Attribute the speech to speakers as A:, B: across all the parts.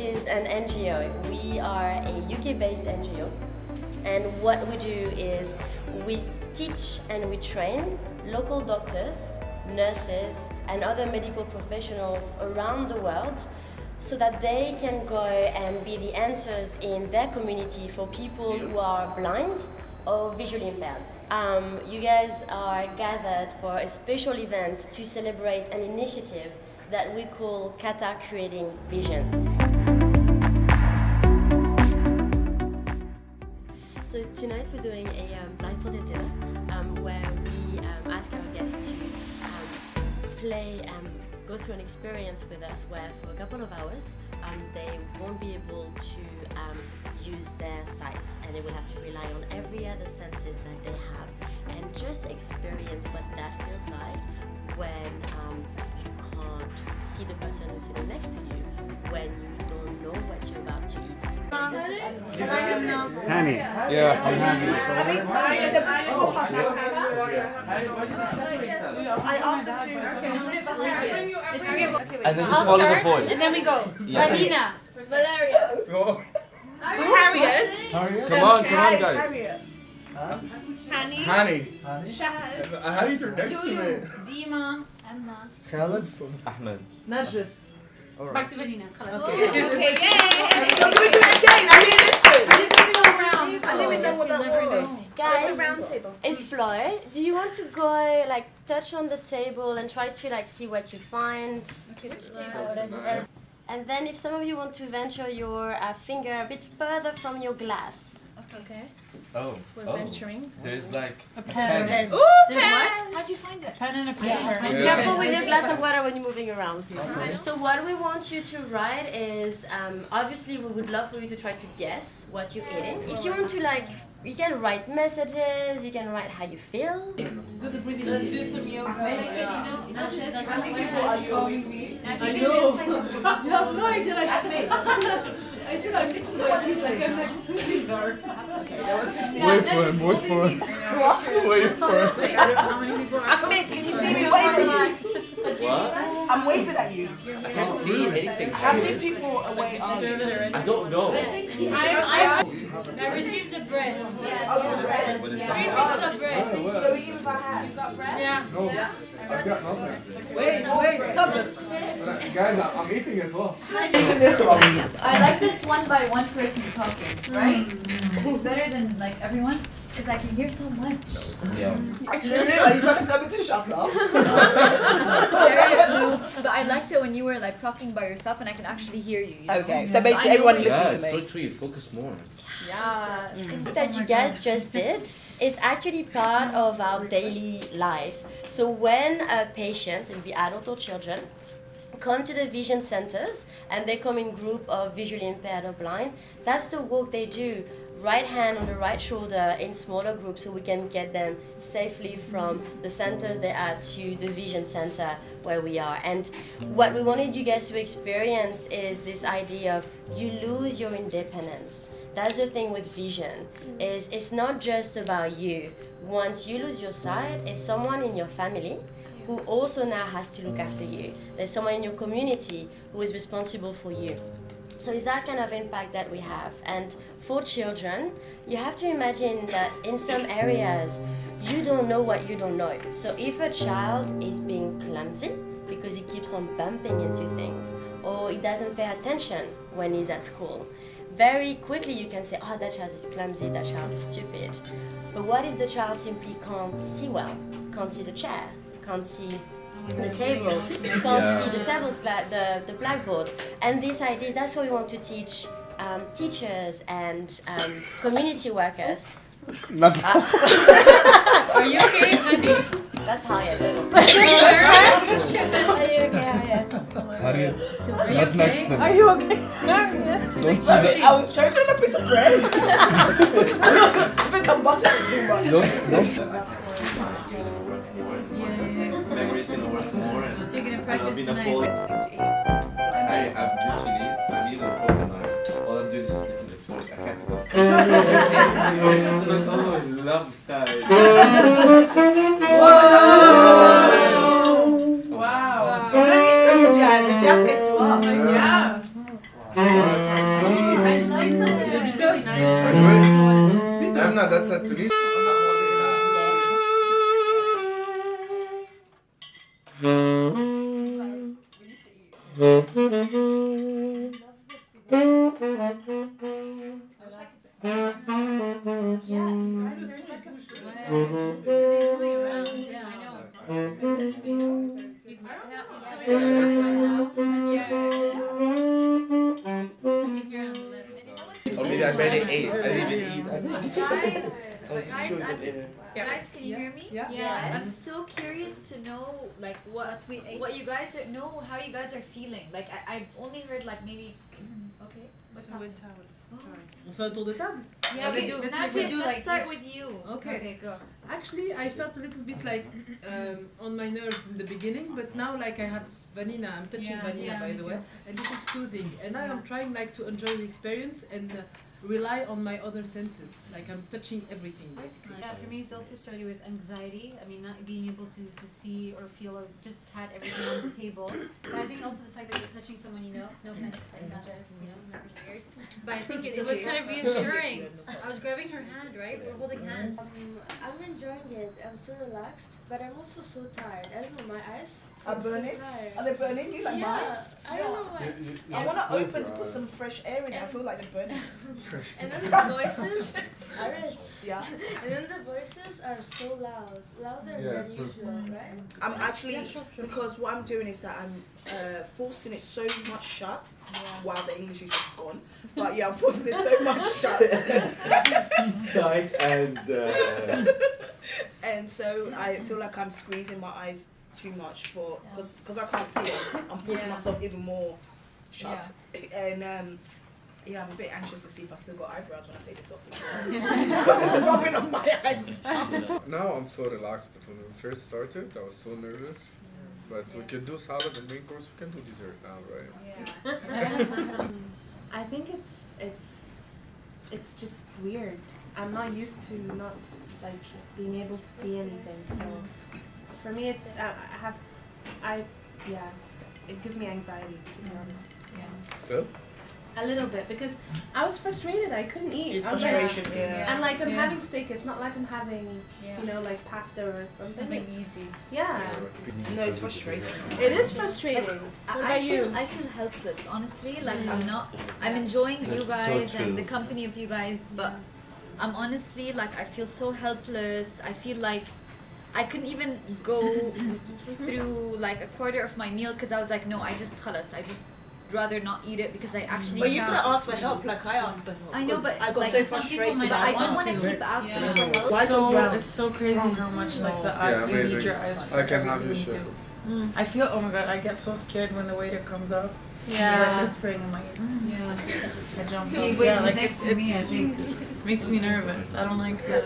A: is an NGO. We are a UK-based NGO, and what we do is we teach and we train local doctors, nurses, and other medical professionals around the world so that they can go and be the answers in their community for people who are blind or visually impaired. You guys are gathered for a special event to celebrate an initiative that we call Qatar Creating Vision. So tonight we're doing a blindfolded dinner where we ask our guests to play and go through an experience with us where for a couple of hours they won't be able to use their sights, and they will have to rely on every other senses that they have and just experience what that feels like when you can't see the person who's sitting next to you, when you don't know what you're about to eat.
B: Honey.
C: Yeah, I'm happy.
D: I asked the two.
C: And then just follow the voice.
E: And then we go.
C: Yeah.
E: Valina. Valeria.
D: Harriet.
C: Come on, guys.
D: Harriet.
C: Hani.
D: Shahad.
C: How do you turn next to me?
E: Dima. Amnas.
C: Khaled. Ahmed.
E: Narjis. Back to Valina.
D: Okay, yay! So can we do it again? I didn't listen. I didn't even know what that was.
A: Guys,
E: So it's a round table.
A: it's Floyd. Do you want to go like touch on the table and try to like see what you find? And then if some of you want to venture your finger a bit further from your glass.
E: Okay.
C: Oh.
D: We're venturing.
C: There's like
D: A pen.
E: Ooh, pen! How'd you find it?
D: Pen and a paper.
A: Careful with your glass of water when you're moving around. So what we want you to write is, obviously we would love for you to try to guess what you're eating. If you want to like, you can write messages, you can write how you feel.
D: Do the breathing. Let's do some yoga.
E: How many
D: people are you away from me?
E: I know.
D: You have no idea. I feel like next to my piece, like I'm next to me.
C: wait for him. Wait for him. Wait for him.
D: Ahmed, can you see me waving?
C: What?
D: I'm waving at you.
C: I can't see anything.
D: How many people away are you?
C: I don't know.
E: I received the bread.
D: Oh, the bread.
C: What is
E: 3
C: that?
E: pieces of bread.
D: So even if I had.
E: You got bread? Yeah.
B: No, I've got nothing.
D: Wait, something.
B: Guys, I'm eating as well.
D: Even this one.
F: I like this one by one person talking, right? It's better than like everyone, because I can hear so much.
C: Yeah.
D: Actually, are you trying to tell me to shut up?
F: But I liked it when you were like talking by yourself and I can actually hear you. You know?
D: Okay, so basically everyone
C: Yeah,
D: listen
C: it's
D: to
C: so
D: me.
C: true. You focus more.
A: Yeah, that you guys just did is actually part of our daily lives. So when patients, and be adult or children, come to the vision centers and they come in group of visually impaired or blind, that's the work they do. Right hand on the right shoulder in smaller groups so we can get them safely from the centers they are to the vision center where we are. And what we wanted you guys to experience is this idea of you lose your independence. That's the thing with vision, is it's not just about you. Once you lose your sight, it's someone in your family who also now has to look after you. There's someone in your community who is responsible for you. So it's that kind of impact that we have. And for children, you have to imagine that in some areas, you don't know what you don't know. So if a child is being clumsy because he keeps on bumping into things, or he doesn't pay attention when he's at school, very quickly you can say, oh, that child is clumsy, that child is stupid. But what if the child simply can't see well, can't see the chair, can't see the table, you can't see the the blackboard? And this idea, that's what we want to teach teachers and community workers.
E: Are you okay, honey?
A: That's Harriet. Are you okay, Harriet?
B: Harriet.
E: Are you okay?
A: Are you okay? No,
D: I was choking on a piece of bread. I think I'm buttering it too much.
C: Memories gonna work more.
E: So you're gonna practice tonight.
C: I'm eating a coconut. All I'm doing is just licking the fork. I can't go. So like, oh, love side.
D: Wow. You don't need to go to jazz, the jazz came to us.
E: Yeah.
B: I'm not, that's a Tunisian.
C: Or maybe I barely ate. I didn't even eat.
F: Guys, can you hear me?
D: Yeah.
F: I'm so curious to know like what you guys know, how you guys are feeling. Like I've only heard like maybe okay. What's up?
D: On fait un tour de table.
F: Yeah, okay. Let's start with you.
D: Okay.
F: Go.
D: Actually, I felt a little bit like on my nerves in the beginning, but now like I have vanilla. I'm touching vanilla by the way, and this is soothing. And now I'm trying like to enjoy the experience and rely on my other senses. Like I'm touching everything basically.
E: Yeah, for me it's also started with anxiety. I mean, not being able to see or feel or just had everything on the table. But I think also the fact that you're touching someone you know, no offense, like not just, never weird. But I think it was kind of reassuring. I was grabbing her hand, right? We're holding hands.
G: I'm enjoying it. I'm so relaxed, but I'm also so tired. I don't know, my eyes
D: Are burning? Are they burning you like mine?
G: I don't know why.
D: I want to open to put some fresh air in it. I feel like they're burning.
G: And then the voices are
D: Yeah.
G: and then the voices are so loud, louder
B: Yes,
G: than
B: sure.
G: usual, right?
H: I'm actually, because what I'm doing is that I'm forcing it so much shut while the English is just gone. But yeah, I'm forcing it so much shut.
C: Sight and
H: And so I feel like I'm squeezing my eyes too much because I can't see it. I'm forcing myself even more shut. And yeah, I'm a bit anxious to see if I still got eyebrows when I take this off as well. Because it's rubbing on my eyebrows.
B: Now I'm so relaxed, but when we first started, I was so nervous. But we can do salad and main course, we can do dessert now, right?
I: I think it's just weird. I'm not used to not like being able to see anything. So for me, it's it gives me anxiety, to be honest.
B: Still?
I: A little bit, because I was frustrated. I couldn't eat.
H: It's
I: I was like-
H: frustration, yeah.
I: And like I'm having steak. It's not like I'm having, like pasta or something.
E: Something easy.
I: Yeah.
H: No, it's frustrating.
I: It is frustrating. What about
F: I
I: you?
F: feel helpless, honestly. Like I'm enjoying you
C: That's so
F: guys and
C: true.
F: the company of you guys, but I'm honestly like I feel so helpless. I feel like I couldn't even go through like a quarter of my meal because I was like, no, I just rather not eat it because I actually
H: But you
F: can't.
H: could have asked for help, like I asked for help.
F: I know, but
H: I got
F: like,
H: so
F: some people
H: frustrated
F: might-
H: that
F: I don't want to keep asking for help.
H: Why so brown?
J: It's so crazy how much like the eye,
B: Yeah,
J: you need
B: amazing.
J: your eyes for
B: I can have
J: everything
B: your
J: you
B: shit.
J: do. I feel, oh my god, I get so scared when the waiter comes up. He's
I: Yeah.
J: like whispering in my ear. I jump
F: He
J: up.
F: waits
J: like
F: next to me, I think.
J: Makes me nervous. I don't like the.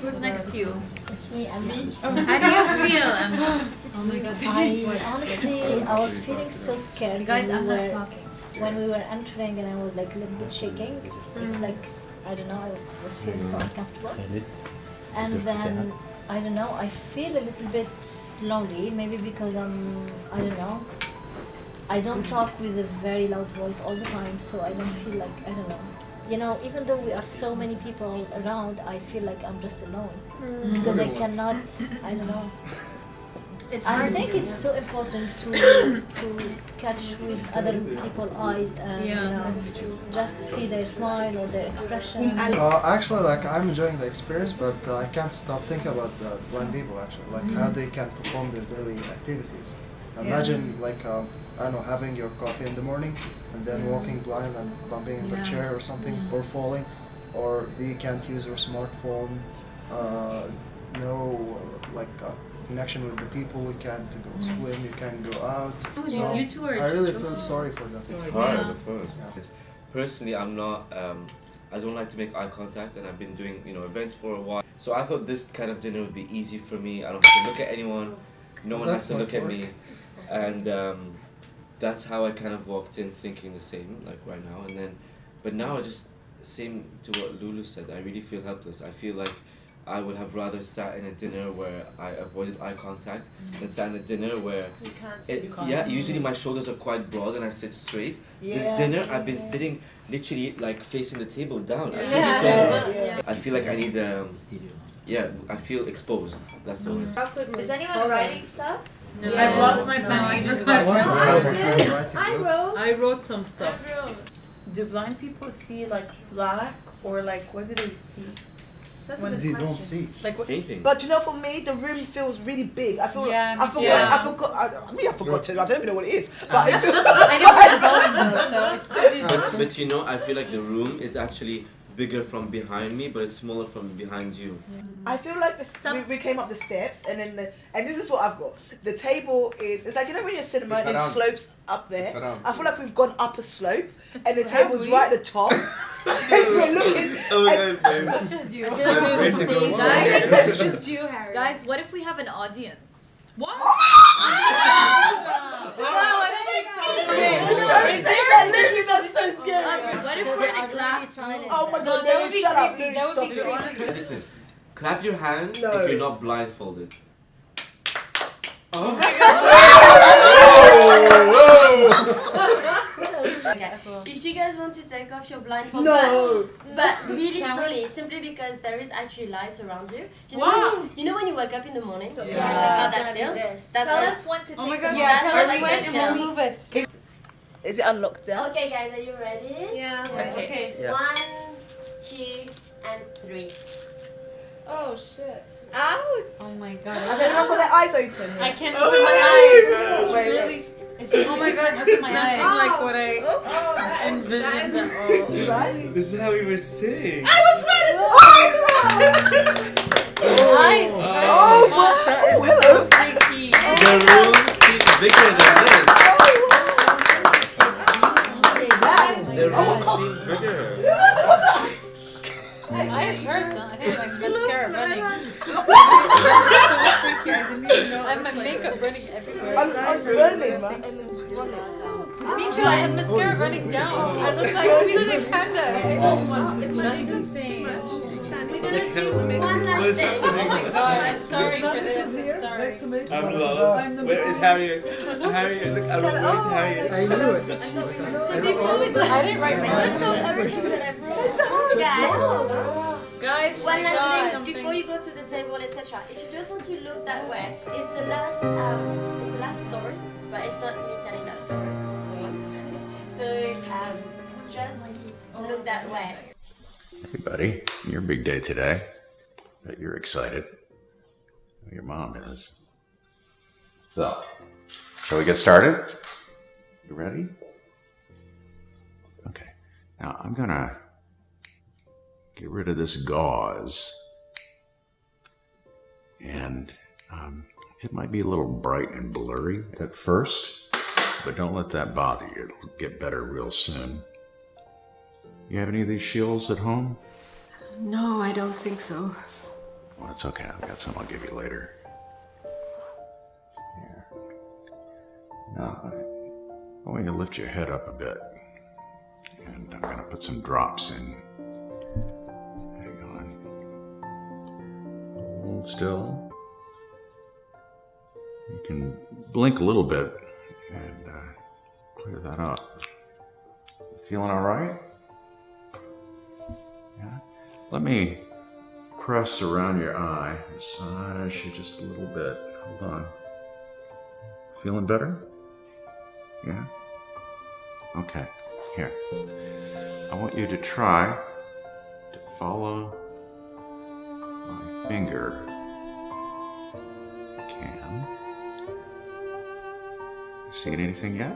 F: Who's next to you?
G: It's me, Emma.
F: How do you feel, Emma?
E: Oh my god.
G: I honestly, I was feeling so scared.
F: You guys,
G: when
F: I'm
G: we
F: not
G: were-
F: talking.
G: When we were entering and I was like a little bit shaking, it's like, I don't know, I was feeling so uncomfortable. And then, I don't know, I feel a little bit lonely, maybe because I don't know, I don't talk with a very loud voice all the time, so I don't feel like, I don't know. You know, even though we are so many people around, I feel like I'm just alone. Because I cannot, I don't know. I think it's so important to catch with other people's eyes and just see their smile or their expression.
K: Actually, like I'm enjoying the experience, but I can't stop thinking about the blind people. Actually, like how they can perform their daily activities. Imagine like I don't know, having your coffee in the morning and then walking blind and bumping in the chair or something, or falling, or you can't use your smartphone. No, like. Connection with the people, you can't go swim, you can't go out. So
E: You two are
K: I really feel sorry for them.
C: It's hard, of course. It's, personally, I'm not. I don't like to make eye contact, and I've been doing events for a while. So I thought this kind of dinner would be easy for me. I don't have to look at anyone. No one has to look at me, and that's how I kind of walked in thinking the same, like right now. And then, but now I just same to what Lulu said. I really feel helpless. I feel like I would have rather sat in a dinner where I avoided eye contact than sat in a dinner where
I: You can't
C: yeah, usually my shoulders are quite broad and I sit straight. This dinner I've been sitting literally like facing the table down. I feel I feel like I need I feel exposed. That's the word.
F: Is anyone writing stuff?
J: No. I've lost my pen. I just got
D: I wrote some stuff.
J: Do blind people see like black or like what do they see?
I: That's
J: when
K: they don't see.
J: Like what?
C: Anything.
H: But you know, for me, the room feels really big. I feel.
F: Yeah,
H: I forgot.
F: yeah.
H: I forgot. I mean, I forgot to. I don't even know what it is. But it feels.
F: I know where I'm going though, so it's
C: But you know, I feel like the room is actually bigger from behind me, but it's smaller from behind you.
H: I feel like we came up the steps, and then and this is what I've got. The table is. It's like, you know when you're cinema and it slopes up there. I feel like we've gone up a slope, and the table's right at the top. And we're looking.
C: Oh my god, babe.
I: It's just you. It's just you, Harry.
F: Guys, what if we have an audience?
D: What?
F: What if we're in a glass room?
H: Oh my god, Lily, shut up. Lily, stop it.
C: Listen, clap your hands if you're not blindfolded. Oh my
A: Okay. If you guys want to take off your blindfold,
H: No.
A: but really slowly, simply because there is actually lights around you. You know when you wake up in the morning,
F: So,
A: like how that feels. That's
F: Tell
A: how
F: us when to take
J: Oh my
F: it
J: god.
F: off.
A: Yeah,
F: Tell us
A: like
F: when
A: it
F: to
A: feels.
F: move it.
H: Is it unlocked there?
A: Okay, guys, are you ready?
I: Yeah.
A: Okay.
K: Yeah.
A: 1, 2, and 3.
I: Oh shit.
F: Ouch!
E: Oh my god.
H: Has anyone got their eyes open?
E: I
H: Here?
E: can't open my eyes.
H: Wait,
E: Really,
H: wait.
E: it's oh my god, it's my eyes.
J: Like what I envisioned.
H: Right?
C: This is how we were saying.
F: Eyes.
H: Oh, wow. Hello.
J: Freaky.
C: The room seems bigger than this. The room seems bigger.
E: Eyes hurt. I think my mascara running.
J: Freaky. I didn't even know.
E: I have my makeup running everywhere.
H: I'm burning, man.
E: Me too. I have mascara running down. I look like a panda.
J: It's insane.
A: One last thing.
E: Oh my god, I'm sorry for this. Sorry.
C: I'm lost. Where is Harriet? Harriet, look, I don't know where's Harriet.
K: I knew it.
A: So before we go,
E: I didn't write my
A: just so everything that I wrote, guys.
J: Guys,
A: One last thing
J: something.
A: before you go to the table, etc. If you just want to look that way, it's the last story, but it's not me telling that story for once. So just look that way.
L: Hey buddy, your big day today. Bet you're excited. Your mom is. So, shall we get started? You ready? Okay. Now I'm gonna get rid of this gauze. And it might be a little bright and blurry at first, but don't let that bother you. It'll get better real soon. You have any of these shields at home?
I: No, I don't think so.
L: Well, that's okay. I've got some I'll give you later. Here. Now, I want you to lift your head up a bit. And I'm going to put some drops in. Hang on. Hold still. You can blink a little bit and clear that up. Feeling all right? Yeah. Let me press around your eye, massage you just a little bit. Hold on. Feeling better? Yeah? Okay, here. I want you to try to follow my finger. You can. Seen anything yet?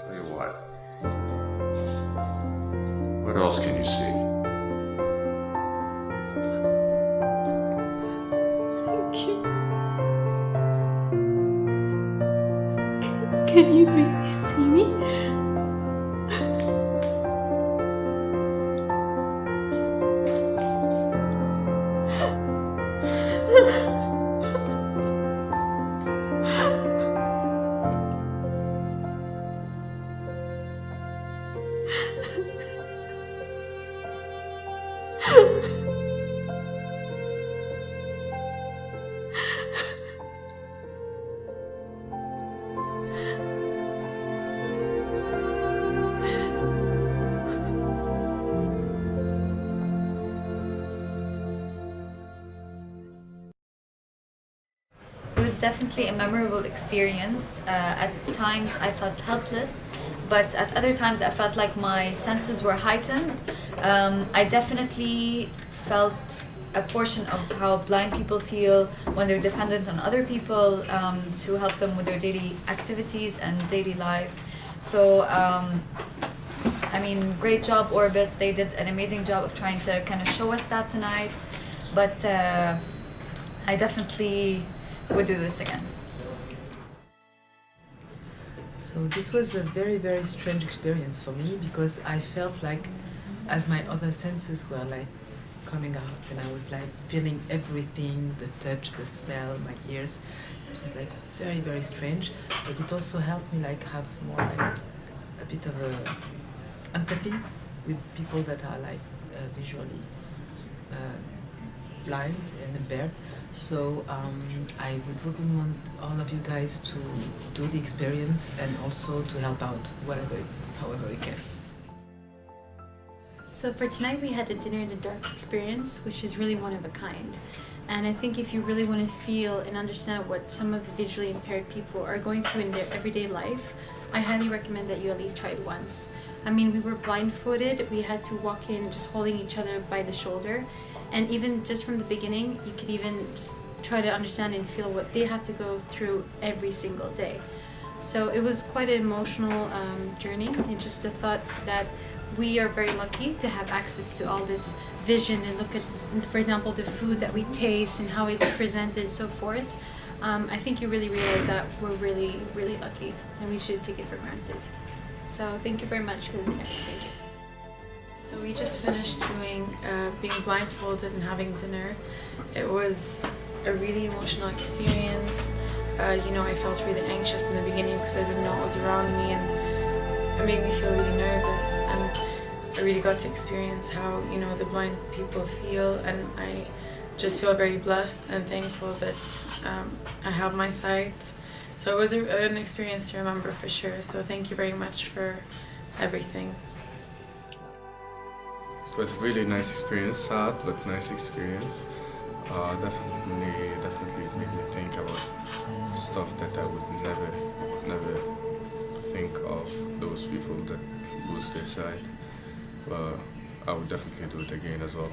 L: Tell you what. What else can you see?
I: Can you really see me?
F: definitely a memorable experience. At times I felt helpless, but at other times I felt like my senses were heightened. I definitely felt a portion of how blind people feel when they're dependent on other people to help them with their daily activities and daily life. So, I mean, great job, Orbis. They did an amazing job of trying to kind of show us that tonight. But I definitely would do this again.
D: So this was a very, very strange experience for me because I felt like as my other senses were like coming out and I was like feeling everything, the touch, the smell, my ears. It was like very, very strange. But it also helped me like have more like a bit of a empathy with people that are like visually blind and impaired. So I would recommend all of you guys to do the experience and also to help out however you can.
E: So for tonight we had a dinner in the dark experience, which is really one of a kind. And I think if you really want to feel and understand what some of the visually impaired people are going through in their everyday life, I highly recommend that you at least try it once. I mean, we were blindfolded, we had to walk in just holding each other by the shoulder. And even just from the beginning, you could even just try to understand and feel what they have to go through every single day. So it was quite an emotional journey, and just a thought that we are very lucky to have access to all this vision and look at, for example, the food that we taste and how it's presented and so forth. I think you really realize that we're really, really lucky and we should take it for granted. So thank you very much for the dinner. Thank you.
M: So we just finished doing being blindfolded and having dinner. It was a really emotional experience. You know, I felt really anxious in the beginning because I didn't know what was around me, and it made me feel really nervous. And I really got to experience how, you know, the blind people feel, and I just feel very blessed and thankful that I have my sight. So it was an experience to remember for sure. So thank you very much for everything.
B: It was a really nice experience, sad but nice experience. Definitely it made me think about stuff that I would never think of, those people that lose their sight. But I would definitely do it again as well.